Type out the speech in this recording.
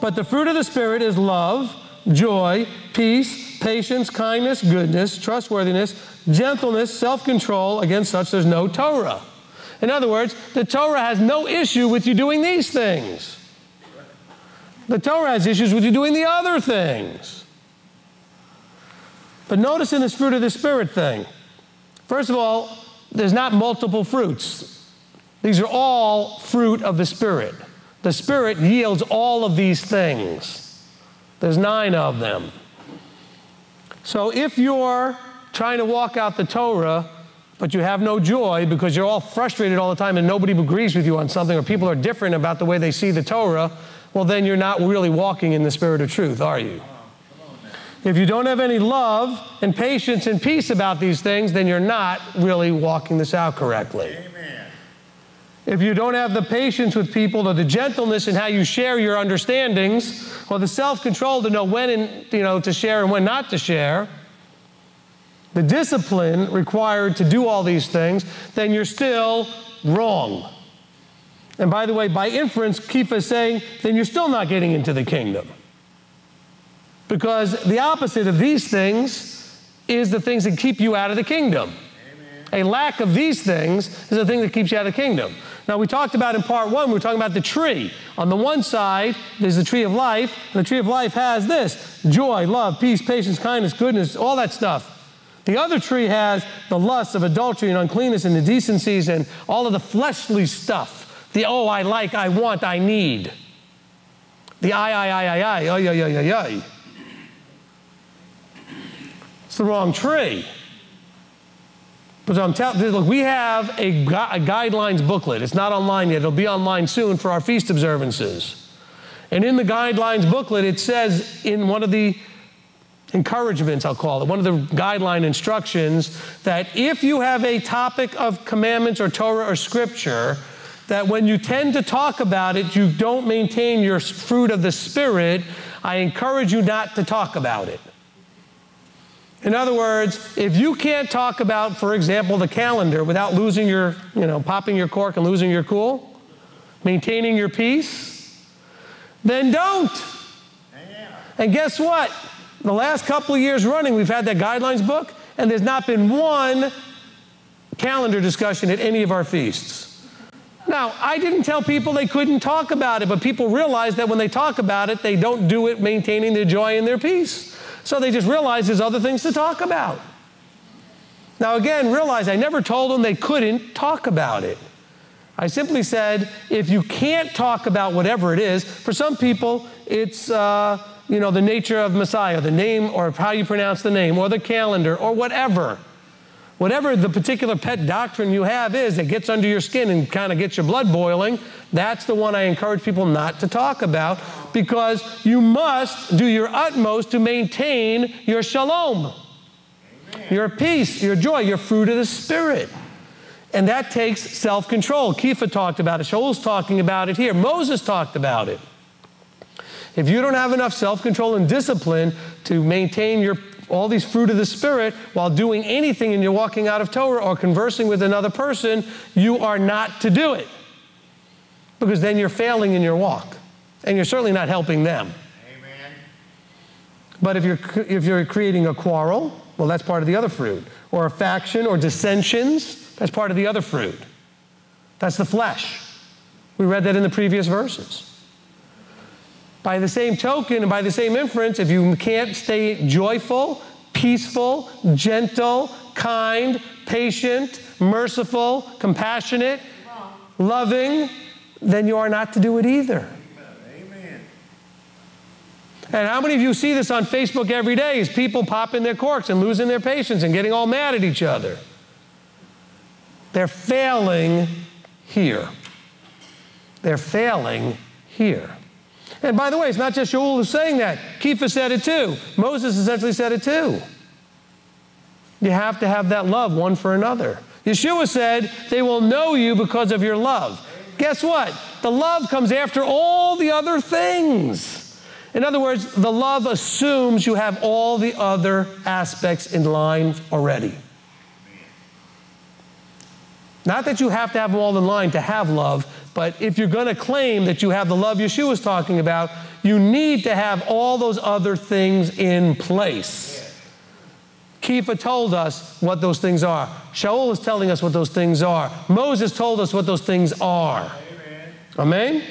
But the fruit of the Spirit is love, joy, peace, patience, kindness, goodness, trustworthiness, gentleness, self-control. Against such there's no Torah. In other words, the Torah has no issue with you doing these things. The Torah has issues with you doing the other things. But notice in this fruit of the Spirit thing, first of all, there's not multiple fruits. These are all fruit of the Spirit. The Spirit yields all of these things. There's 9 of them. So if you're trying to walk out the Torah, but you have no joy because you're all frustrated all the time and nobody agrees with you on something, or people are different about the way they see the Torah, well, then you're not really walking in the Spirit of truth, are you? If you don't have any love and patience and peace about these things, then you're not really walking this out correctly. Amen. If you don't have the patience with people, or the gentleness in how you share your understandings, or the self-control to know when to share and when not to share, the discipline required to do all these things, then you're still wrong. And by the way, by inference, Kefa is saying, then you're still not getting into the kingdom. Because the opposite of these things is the things that keep you out of the kingdom. Amen. A lack of these things is the thing that keeps you out of the kingdom. Now, we talked about in part 1, we were talking about the tree. On the one side, there's the tree of life, and the tree of life has this: joy, love, peace, patience, kindness, goodness, all that stuff. The other tree has the lust of adultery and uncleanness and indecencies and all of the fleshly stuff. The I like, I want, I need. The I. It's the wrong tree. But I'm telling you, look, we have a guidelines booklet. It's not online yet. It'll be online soon for our feast observances. And in the guidelines booklet, it says in one of the encouragements, I'll call it, one of the guideline instructions, that if you have a topic of commandments or Torah or Scripture, that when you tend to talk about it, you don't maintain your fruit of the Spirit, I encourage you not to talk about it. In other words, if you can't talk about, for example, the calendar without losing your, popping your cork and losing your cool, maintaining your peace, then don't. And guess what? The last couple of years running, we've had that guidelines book, and there's not been one calendar discussion at any of our feasts. Now, I didn't tell people they couldn't talk about it, but people realize that when they talk about it, they don't do it maintaining their joy and their peace. So they just realize there's other things to talk about. Now, again, realize I never told them they couldn't talk about it. I simply said, if you can't talk about whatever it is, for some people, it's the nature of Messiah, the name, or how you pronounce the name, or the calendar, or whatever. Whatever the particular pet doctrine you have is that gets under your skin and kind of gets your blood boiling, that's the one I encourage people not to talk about, because you must do your utmost to maintain your shalom, Amen. Your peace, your joy, your fruit of the Spirit. And that takes self-control. Kefa talked about it. Shaul's talking about it here. Moses talked about it. If you don't have enough self-control and discipline to maintain all these fruit of the Spirit while doing anything and you're walking out of Torah or conversing with another person, you are not to do it. Because then you're failing in your walk. And you're certainly not helping them. Amen. But if you're creating a quarrel, well, that's part of the other fruit. Or a faction or dissensions, that's part of the other fruit. That's the flesh. We read that in the previous verses. By the same token and by the same inference, if you can't stay joyful, peaceful, gentle, kind, patient, merciful, compassionate, loving, then you are not to do it either. Amen. And how many of you see this on Facebook every day? Is people popping their corks and losing their patience and getting all mad at each other? They're failing here. They're failing here. And by the way, it's not just Shaul who's saying that. Kefa said it too. Moses essentially said it too. You have to have that love one for another. Yeshua said, they will know you because of your love. Guess what? The love comes after all the other things. In other words, the love assumes you have all the other aspects in line already. Not that you have to have them all in line to have love, but if you're going to claim that you have the love Yeshua is talking about, you need to have all those other things in place. Kepha told us what those things are. Shaul is telling us what those things are. Moses told us what those things are. Amen? Amen?